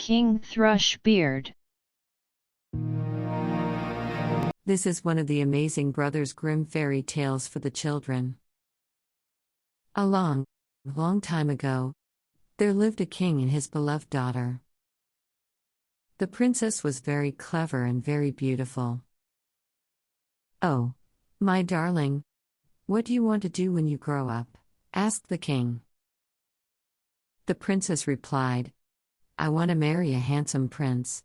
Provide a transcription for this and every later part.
King Thrushbeard. This is one of the amazing Brothers Grimm fairy tales for the children. A long, long time ago, there lived a king and his beloved daughter. The princess was very clever and very beautiful. "Oh, my darling, what do you want to do when you grow up?" asked the king. The princess replied, "I want to marry a handsome prince."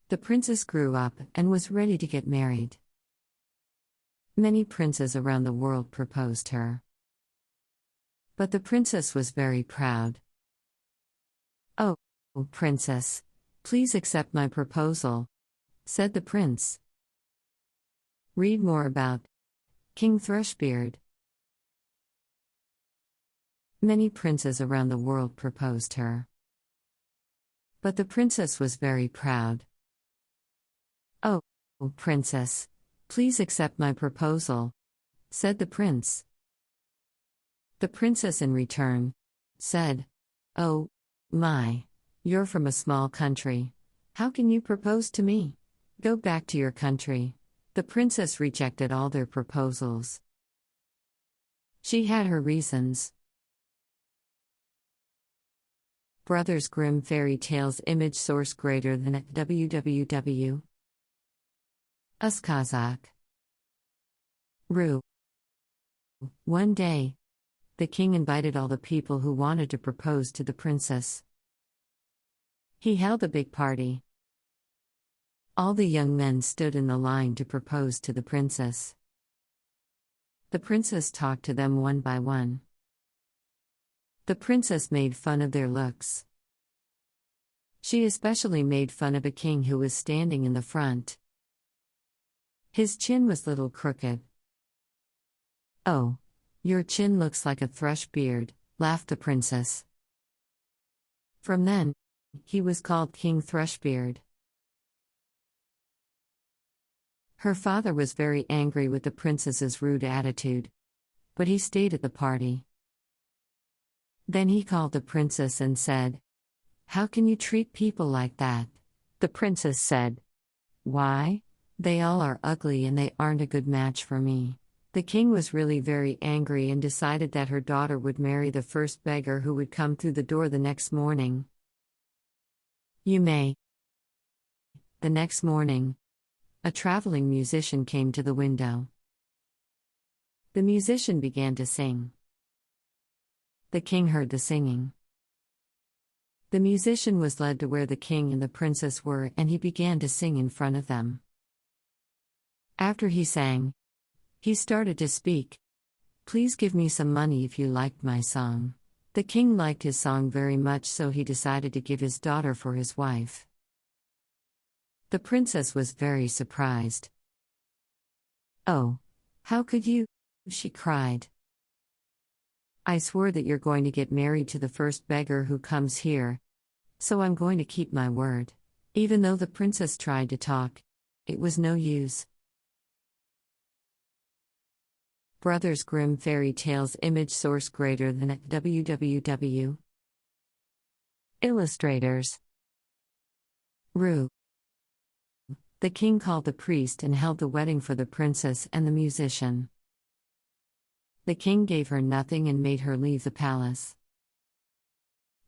The princess grew up and was ready to get married. Many princes around the world proposed her. But the princess was very proud. "Oh, princess, please accept my proposal," said the prince. Read more about King Thrushbeard. Many princes around the world proposed her. But the princess was very proud. "Oh, princess, please accept my proposal," said the prince. The princess in return said, "Oh, my, you're from a small country. How can you propose to me? Go back to your country." The princess rejected all their proposals. She had her reasons. Brothers Grimm Fairy Tales. Image source greater than at www. Uskazak. Ru. One day, the king invited all the people who wanted to propose to the princess. He held a big party. All the young men stood in the line to propose to the princess. The princess talked to them one by one. The princess made fun of their looks. She especially made fun of a king who was standing in the front. His chin was a little crooked. "Oh, your chin looks like a thrush beard," laughed the princess. From then, he was called King Thrushbeard. Her father was very angry with the princess's rude attitude, but he stayed at the party. Then he called the princess and said, "How can you treat people like that?" The princess said, "Why? They all are ugly and they aren't a good match for me." The king was really very angry and decided that her daughter would marry the first beggar who would come through the door the next morning. You may. The next morning, a traveling musician came to the window. The musician began to sing. The king heard the singing. The musician was led to where the king and the princess were, and he began to sing in front of them. After he sang, he started to speak. "Please give me some money if you liked my song." The king liked his song very much, so he decided to give his daughter for his wife. The princess was very surprised. "Oh, how could you?" she cried. "I swore that you're going to get married to the first beggar who comes here, so I'm going to keep my word." Even though the princess tried to talk, it was no use. Brothers Grimm Fairy Tales. Image source greater than at www. Illustrators. Ru. The king called the priest and held the wedding for the princess and the musician. The king gave her nothing and made her leave the palace.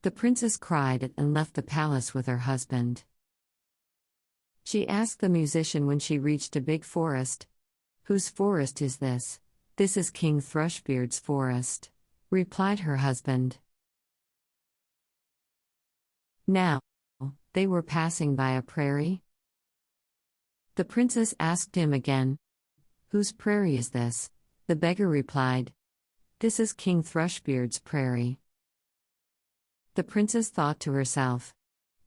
The princess cried and left the palace with her husband. She asked the musician when she reached a big forest, "Whose forest is this?" "This is King Thrushbeard's forest," replied her husband. Now, they were passing by a prairie. The princess asked him again, "Whose prairie is this?" The beggar replied, "This is King Thrushbeard's prairie." The princess thought to herself,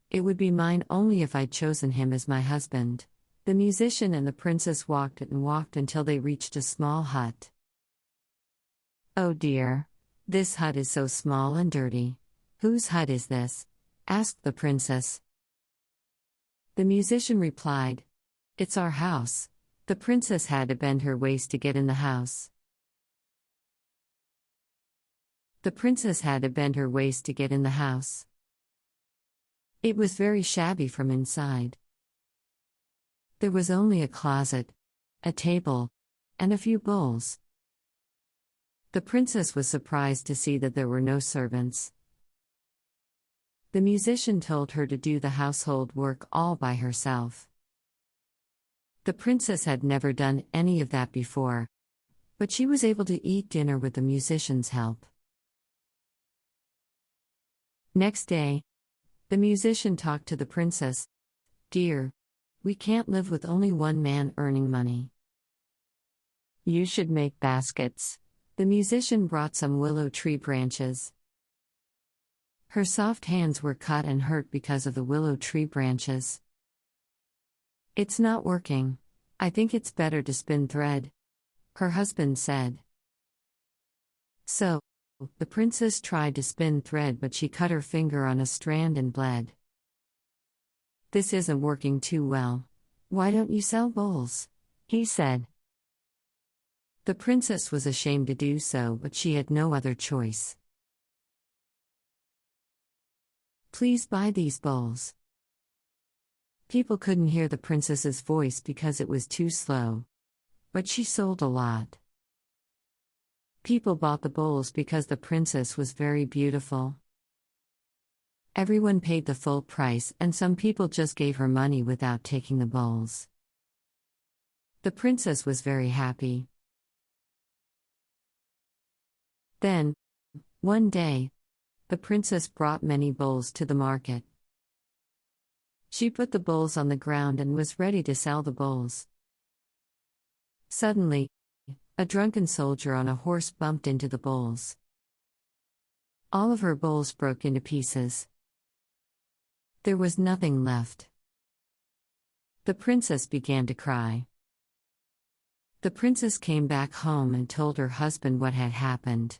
"It would be mine only if I'd chosen him as my husband." The musician and the princess walked and walked until they reached a small hut. "Oh dear, this hut is so small and dirty. Whose hut is this?" asked the princess. The musician replied, "It's our house." The princess had to bend her waist to get in the house. The princess had to bend her waist to get in the house. It was very shabby from inside. There was only a closet, a table, and a few bowls. The princess was surprised to see that there were no servants. The musician told her to do the household work all by herself. The princess had never done any of that before, but she was able to eat dinner with the musician's help. Next day, the musician talked to the princess. "Dear, we can't live with only one man earning money. You should make baskets." The musician brought some willow tree branches. Her soft hands were cut and hurt because of the willow tree branches. "It's not working. I think it's better to spin thread," her husband said. So, the princess tried to spin thread, but she cut her finger on a strand and bled. "This isn't working too well. Why don't you sell bowls?" he said. The princess was ashamed to do so, but she had no other choice. "Please buy these bowls." People couldn't hear the princess's voice because it was too slow, but she sold a lot. People bought the bowls because the princess was very beautiful. Everyone paid the full price, and some people just gave her money without taking the bowls. The princess was very happy. Then, one day, the princess brought many bowls to the market. She put the bowls on the ground and was ready to sell the bowls. Suddenly, a drunken soldier on a horse bumped into the bowls. All of her bowls broke into pieces. There was nothing left. The princess began to cry. The princess came back home and told her husband what had happened.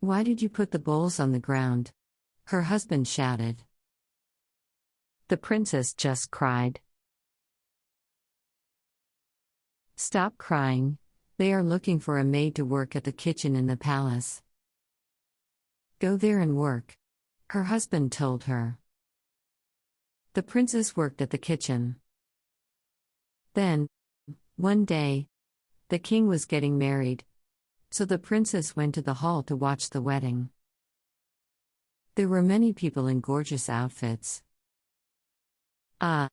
"Why did you put the bowls on the ground?" her husband shouted. The princess just cried. "Stop crying. They are looking for a maid to work at the kitchen in the palace. Go there and work," her husband told her. The princess worked at the kitchen. Then, one day, the king was getting married, so the princess went to the hall to watch the wedding. There were many people in gorgeous outfits. "Ah,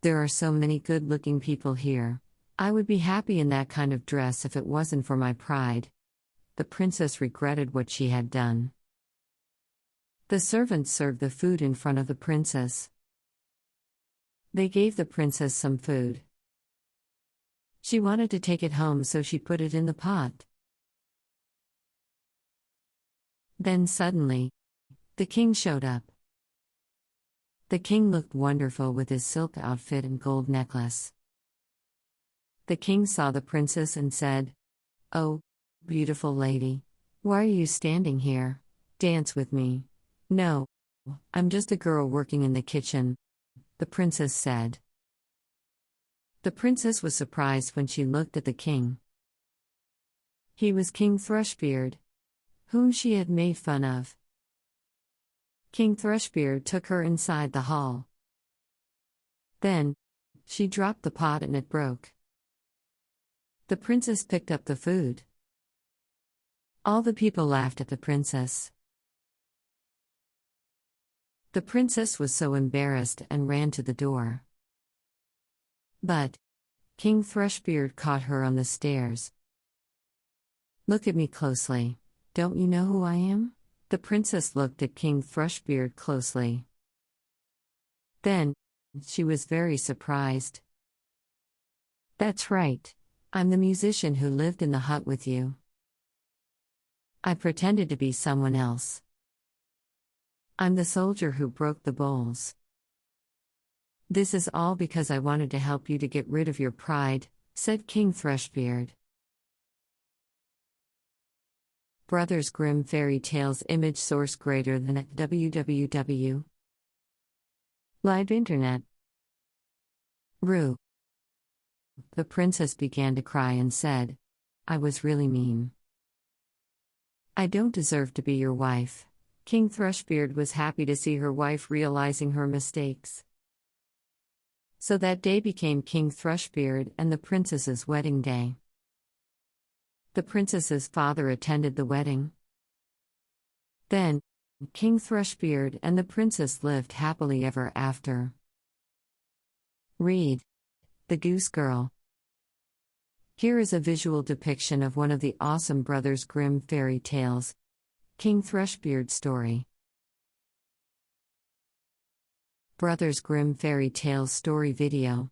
there are so many good-looking people here. I would be happy in that kind of dress if it wasn't for my pride." The princess regretted what she had done. The servants served the food in front of the princess. They gave the princess some food. She wanted to take it home, so she put it in the pot. Then suddenly, the king showed up. The king looked wonderful with his silk outfit and gold necklace. The king saw the princess and said, "Oh, beautiful lady, why are you standing here? Dance with me." "No, I'm just a girl working in the kitchen," the princess said. The princess was surprised when she looked at the king. He was King Thrushbeard, whom she had made fun of. King Thrushbeard took her inside the hall. Then, she dropped the pot and it broke. The princess picked up the food. All the people laughed at the princess. The princess was so embarrassed and ran to the door. But King Thrushbeard caught her on the stairs. "Look at me closely. Don't you know who I am?" The princess looked at King Thrushbeard closely. Then, she was very surprised. "That's right. I'm the musician who lived in the hut with you. I pretended to be someone else. I'm the soldier who broke the bowls. This is all because I wanted to help you to get rid of your pride," said King Thrushbeard. Brothers Grimm Fairy Tales. Image source greater than at www. Live Internet. Rue. The princess began to cry and said, "I was really mean. I don't deserve to be your wife. King Thrushbeard was happy to see her wife realizing her mistakes. So that day became King Thrushbeard and the princess's wedding day. The princess's father attended the wedding. Then, King Thrushbeard and the princess lived happily ever after. Read The Goose Girl. Here is a visual depiction of one of the awesome Brothers Grimm fairy tales, King Thrushbeard's story. Brothers Grimm Fairy Tales Story Video.